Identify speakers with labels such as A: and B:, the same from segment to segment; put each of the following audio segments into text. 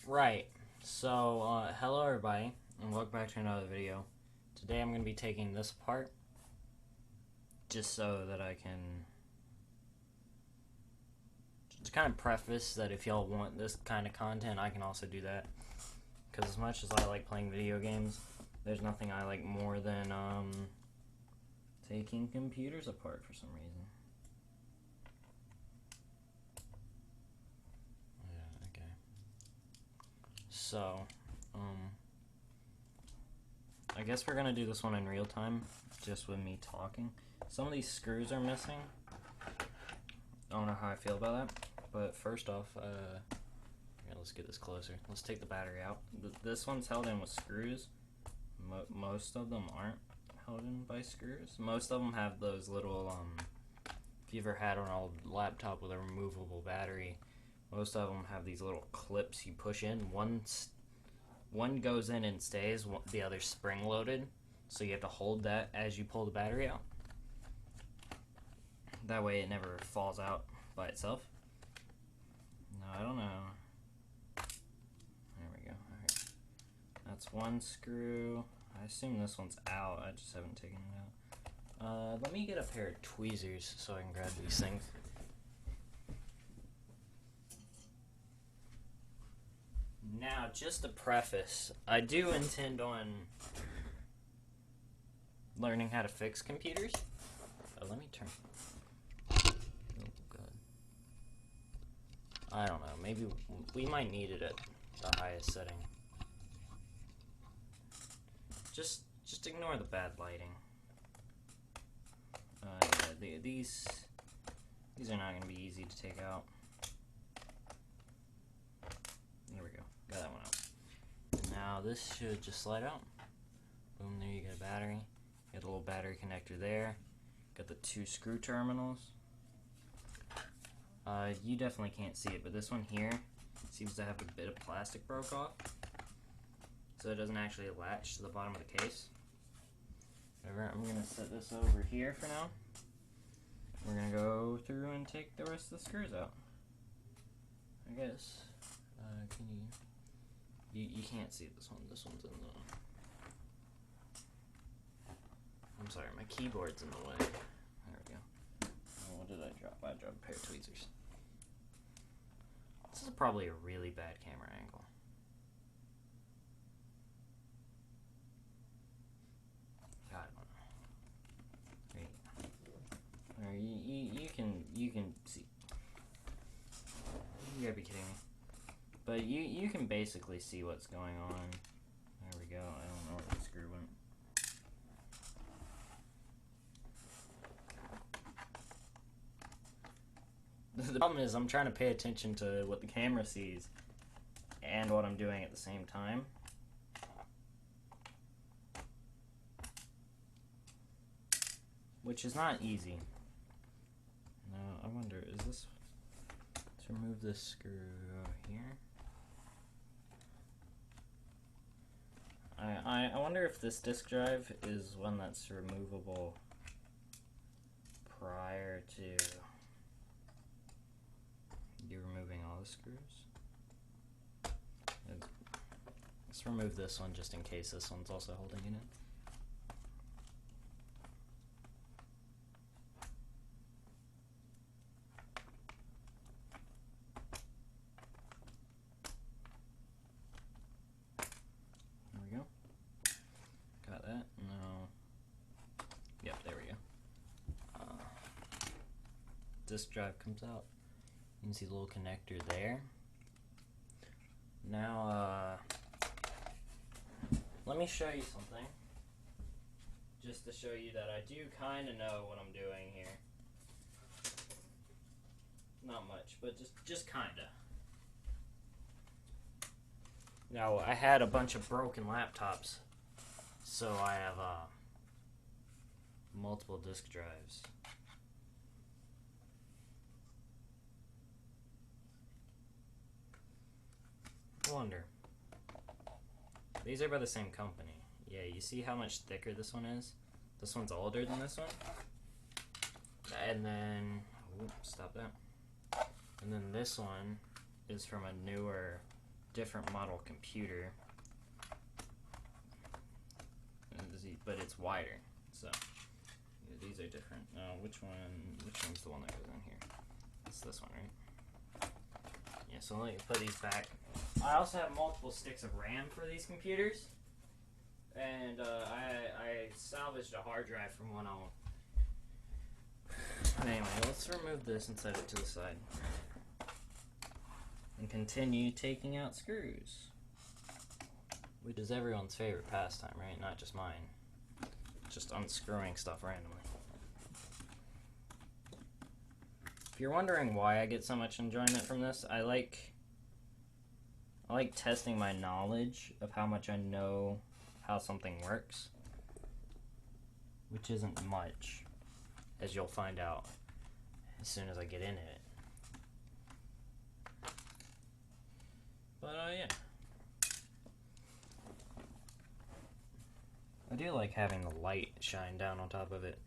A: Right, so hello everybody, and welcome back to another video. Today I'm going to be taking this apart, just so that I can just kind of preface that if y'all want this kind of content, I can also do that. Because as much as I like playing video games, there's nothing I like more than taking computers apart for some reason. So, I guess we're gonna do this one in real time, just with me talking. Some of these screws are missing. I don't know how I feel about that, but first off, yeah, let's get this closer. Let's take the battery out. This one's held in with screws. Most of them aren't held in by screws. Most of them have those little, if you ever had an old laptop with a removable battery, most of them have these little clips you push in. One goes in and stays, the other's spring loaded, so you have to hold that as you pull the battery out. That way it never falls out by itself. No, I don't know. There we go. Alright. That's one screw. I assume this one's out. I just haven't taken it out. Let me get a pair of tweezers so I can grab these things. Now, just a preface, I do intend on learning how to fix computers. Oh, let me turn. Oh, God. I don't know, maybe we might need it at the highest setting. Just ignore the bad lighting. Yeah, these are not going to be easy to take out. There we go. Got that one out. Now this should just slide out. Boom, there you get a battery. You got a little battery connector there. Got the two screw terminals. You definitely can't see it, but this one here seems to have a bit of plastic broke off. So it doesn't actually latch to the bottom of the case. Whatever, I'm going to set this over here for now. We're going to go through and take the rest of the screws out. I guess. Can you can't see this one. This one's in the... I'm sorry, my keyboard's in the way. There we go. Oh, what did I drop? I dropped a pair of tweezers. This is probably a really bad camera angle. God, there you can see. You gotta be kidding me. But you can basically see what's going on. There we go. I don't know where the screw went. The problem is I'm trying to pay attention to what the camera sees and what I'm doing at the same time. Which is not easy. No, I wonder, is this... Let's remove this screw here. I wonder if this disk drive is one that's removable prior to you removing all the screws. Let's remove this one just in case this one's also holding in it. Disk drive comes out. You can see the little connector there. Now, let me show you something. Just to show you that I do kind of know what I'm doing here. Not much, but just kind of. Now, I had a bunch of broken laptops, so I have multiple disk drives. I wonder. These are by the same company. Yeah, you see how much thicker this one is? This one's older than this one. And then, stop that. And then this one is from a newer, different model computer. But it's wider, so yeah, these are different. Which one's the one that goes in here? It's this one, right? Yeah, so let me put these back. I also have multiple sticks of RAM for these computers. And I salvaged a hard drive from one of them. Anyway, let's remove this and set it to the side. And continue taking out screws. Which is everyone's favorite pastime, right? Not just mine. Just unscrewing stuff randomly. If you're wondering why I get so much enjoyment from this, I like testing my knowledge of how much I know how something works, which isn't much, as you'll find out as soon as I get into it. But yeah, I do like having the light shine down on top of it.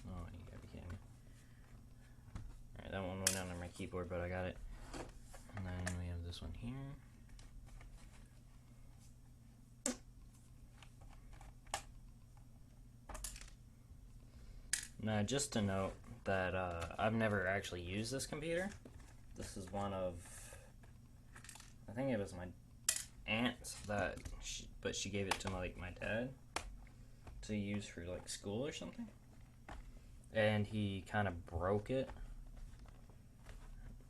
A: Oh, you gotta be kidding me. Alright, that one went down on my keyboard, but I got it. And then we have this one here. Now, just to note that I've never actually used this computer. This is one of, I think it was my aunt's but she gave it to my dad to use for like school or something. And he kind of broke it.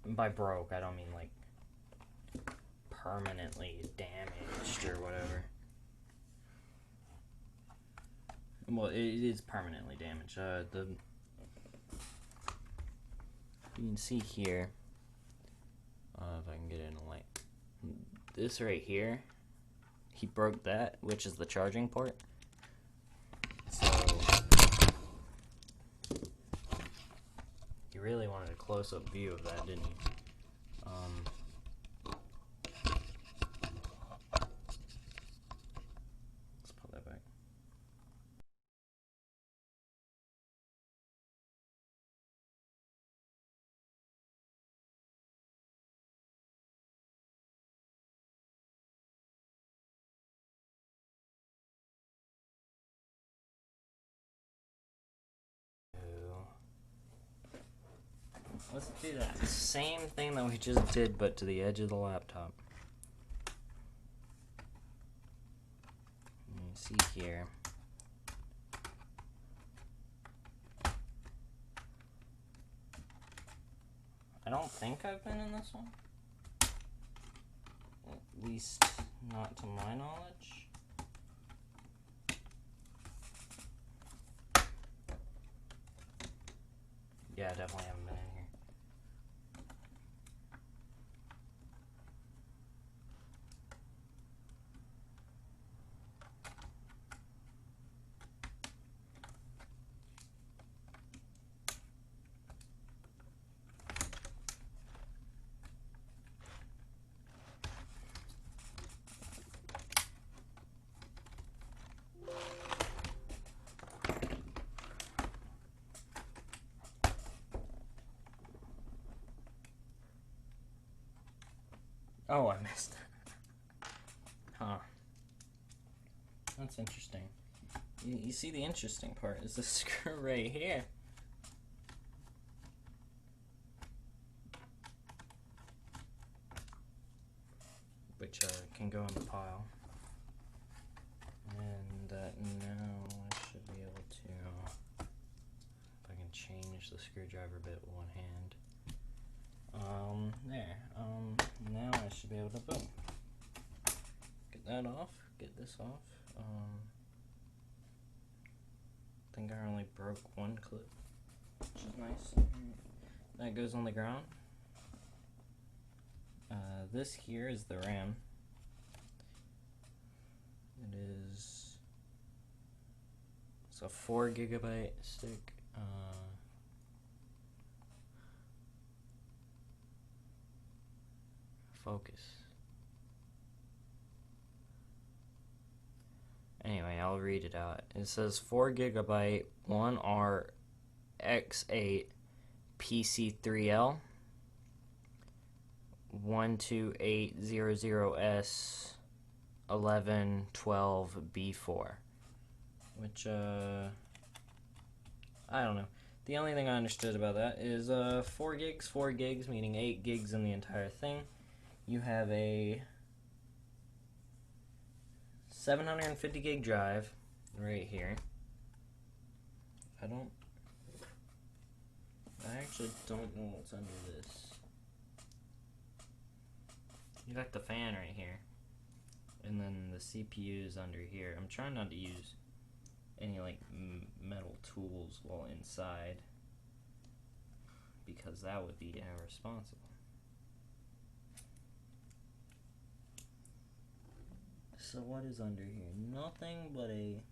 A: By broke, I don't mean like permanently damaged or whatever. Well, it is permanently damaged. You can see here, if I can get it in the light, this right here, he broke that, which is the charging port. So, you really wanted a close-up view of that, didn't you? Let's put that back. Let's do that. Same thing that we just did, but to the edge of the laptop. You can see here. I don't think I've been in this one. At least not to my knowledge. Yeah, I definitely haven't been in here. Oh, I missed it. Huh. That's interesting. You see, the interesting part is the screw right here. Which can go in the pile. And now I should be able to, if I can change the screwdriver bit with one hand. There. Now I should be able to, boom. Get that off, get this off. I think I only broke one clip, which is nice. That goes on the ground. This here is the RAM. It's a 4 GB stick. focus. Anyway, I'll read it out. It says 4GB 1RX8 PC3L 12800S 1112B4, which I don't know. The only thing I understood about that is 4 gigs, meaning 8 gigs in the entire thing. You have a 750 gig drive right here. I actually don't know what's under this. You got the fan right here, and then the CPU is under here. I'm trying not to use any like metal tools while inside, because that would be irresponsible. So what is under here? Nothing but there's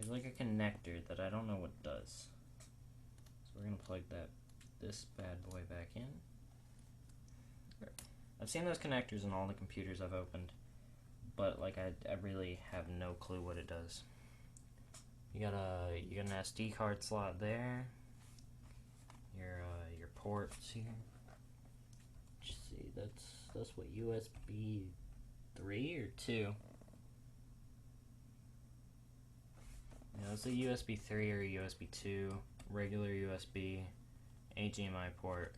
A: like a connector that I don't know what does. So we're gonna plug this bad boy back in. I've seen those connectors in all the computers I've opened, but like I really have no clue what it does. You got an SD card slot there. Your ports here. Let's see, that's what, USB 3 or 2? Yeah, it's a USB 3 or a USB 2, regular USB, HDMI port.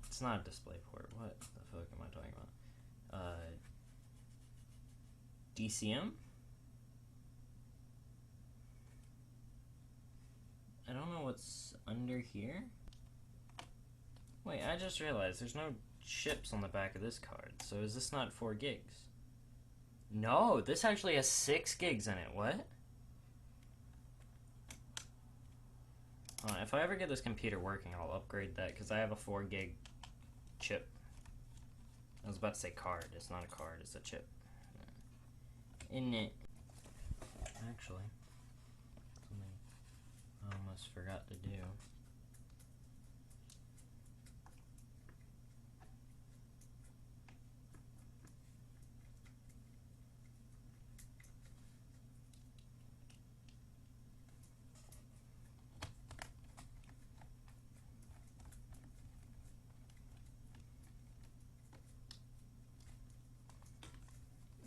A: It's not a display port. What the fuck am I talking about? DCM? I don't know what's under here. Wait, I just realized there's no chips on the back of this card. So is this not 4 gigs? No, this actually has 6 gigs in it. What? If I ever get this computer working, I'll upgrade that, because I have a 4 gig chip. I was about to say card. It's not a card, it's a chip. Isn't it? Actually, something I almost forgot to do.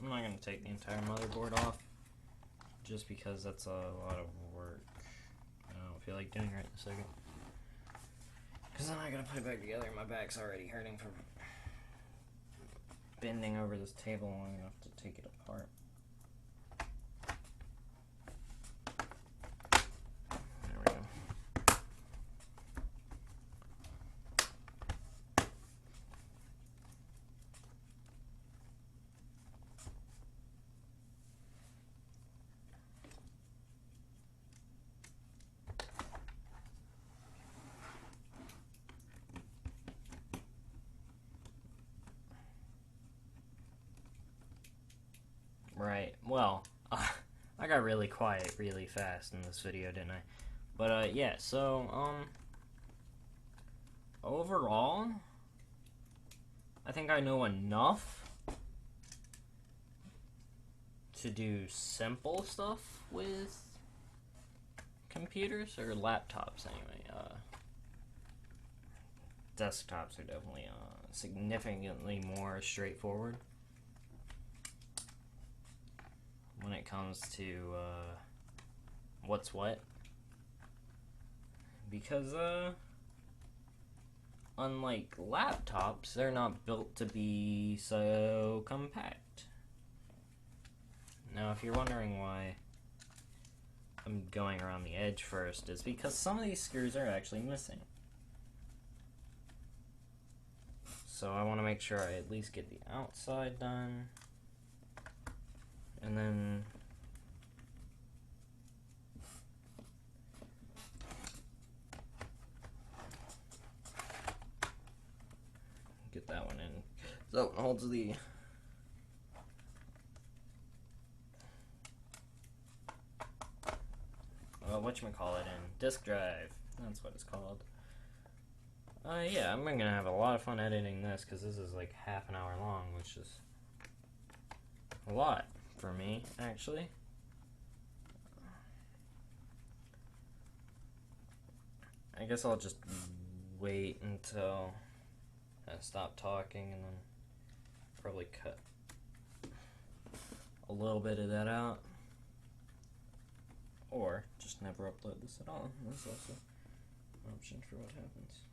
A: I'm not going to take the entire motherboard off, just because that's a lot of work. I don't feel like doing right in a second. Because then I got to put it back together, and my back's already hurting from bending over this table long enough to take it apart. There we go. Right, well, I got really quiet really fast in this video, didn't I? But, yeah, so, overall, I think I know enough to do simple stuff with computers, or laptops anyway. Desktops are definitely, significantly more straightforward when it comes to what's what, because unlike laptops, they're not built to be so compact. Now if you're wondering why I'm going around the edge first, is because some of these screws are actually missing. So I want to make sure I at least get the outside done. And then get that one in. So it holds the whatchamacallit in. disk drive. That's what it's called. Yeah, I'm gonna have a lot of fun editing this because this is like half an hour long, which is a lot for me, actually. I guess I'll just wait until I stop talking and then probably cut a little bit of that out. Or just never upload this at all. That's also an option for what happens.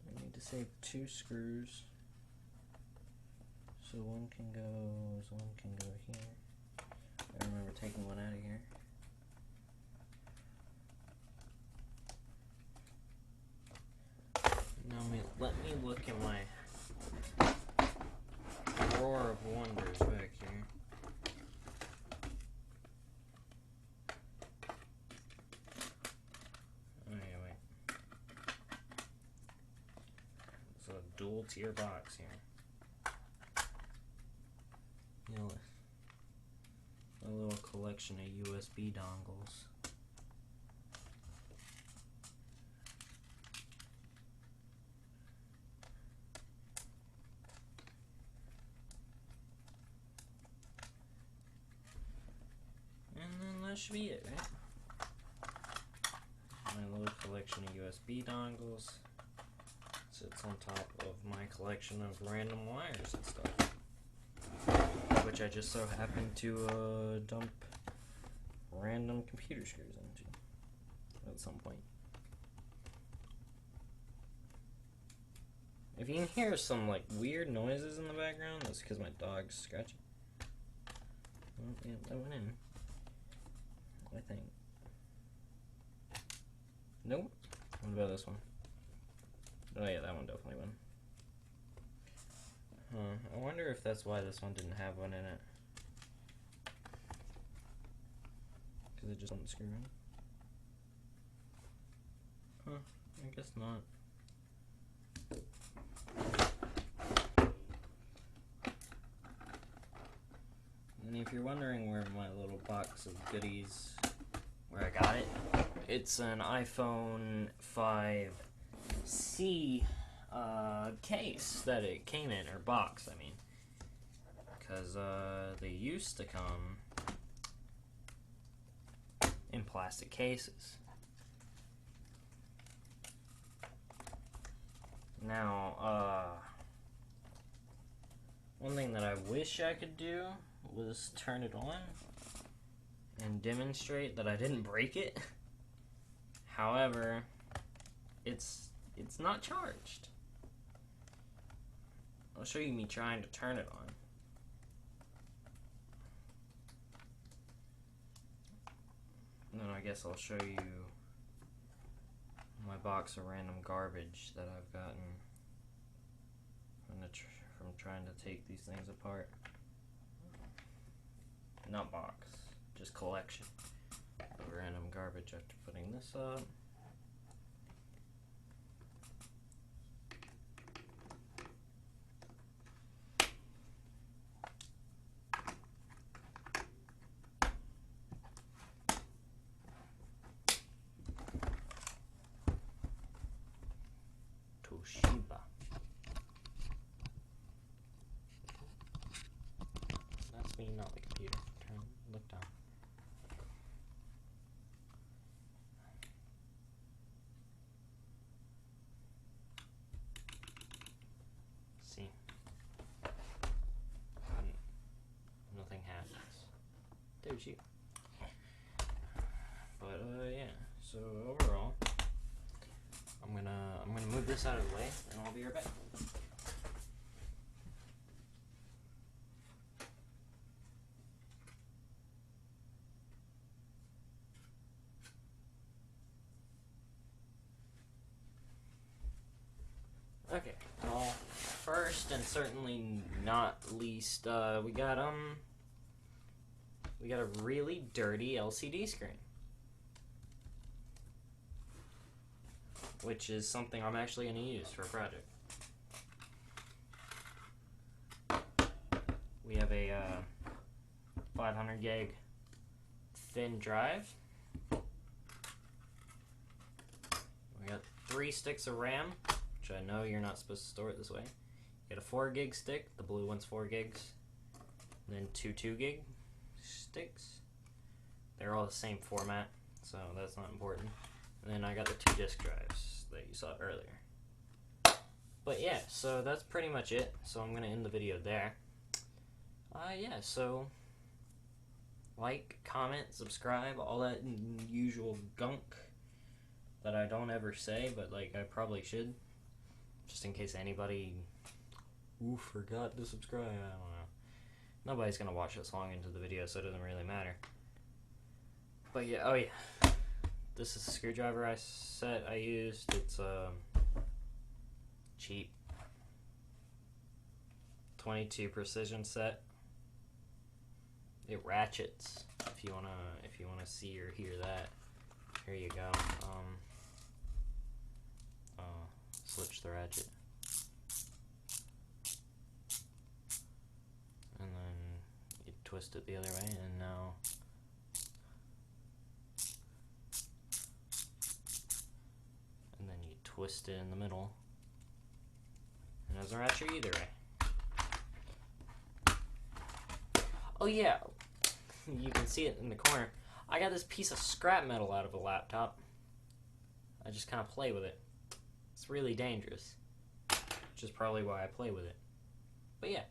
A: I need to save 2 screws. So one can go here. I remember taking one out of here. Now let me look in my drawer of wonders back here. Oh yeah, wait. It's a dual tier box here. You know, a little collection of USB dongles. That should be it, right? My little collection of USB dongles sits on top of my collection of random wires and stuff, which I just so happen to dump random computer screws into at some point. If you can hear some like weird noises in the background, that's because my dog's scratching. Oh, yeah, that went in. I think. Nope. What about this one? Oh yeah, that one definitely went. Huh. I wonder if that's why this one didn't have one in it. Because it just doesn't screw in. Huh. I guess not. And if you're wondering where my little box of goodies, where I got it, it's an iPhone 5C case that it came in, or box, I mean. Because they used to come in plastic cases. Now, one thing that I wish I could do was turn it on and demonstrate that I didn't break it. However, it's not charged. I'll show you me trying to turn it on. And then I guess I'll show you my box of random garbage that I've gotten from trying to take these things apart. Not box, just collection of random garbage after putting this up. Toshiba. That's me, not the computer. Look down. See? Nothing happens. There's you. But yeah. So overall, I'm gonna move this out of the way, and I'll be right back. Okay, well, first and certainly not least, we got a really dirty LCD screen, which is something I'm actually going to use for a project. We have a 500 gig thin drive 3 sticks of RAM, which I know you're not supposed to store it this way. You get a 4 gig stick, the blue one's 4 gigs, and then 2 gig sticks. They're all the same format, so that's not important. And then I got the 2 disk drives that you saw earlier. But yeah, so that's pretty much it. So I'm gonna end the video there. Yeah, so like, comment, subscribe, all that usual gunk that I don't ever say, but like I probably should, just in case anybody forgot to subscribe. I don't know. Nobody's gonna watch this long into the video, so it doesn't really matter. But yeah, oh yeah, this is the screwdriver I used. It's cheap 22 precision set. It ratchets if you wanna see or hear that. Here you go. Switch the ratchet, and then you twist it the other way, and now then you twist it in the middle, and it doesn't ratchet either way. Oh yeah, you can see it in the corner. I got this piece of scrap metal out of a laptop. I just kind of play with it. It's really dangerous, which is probably why I play with it. But yeah.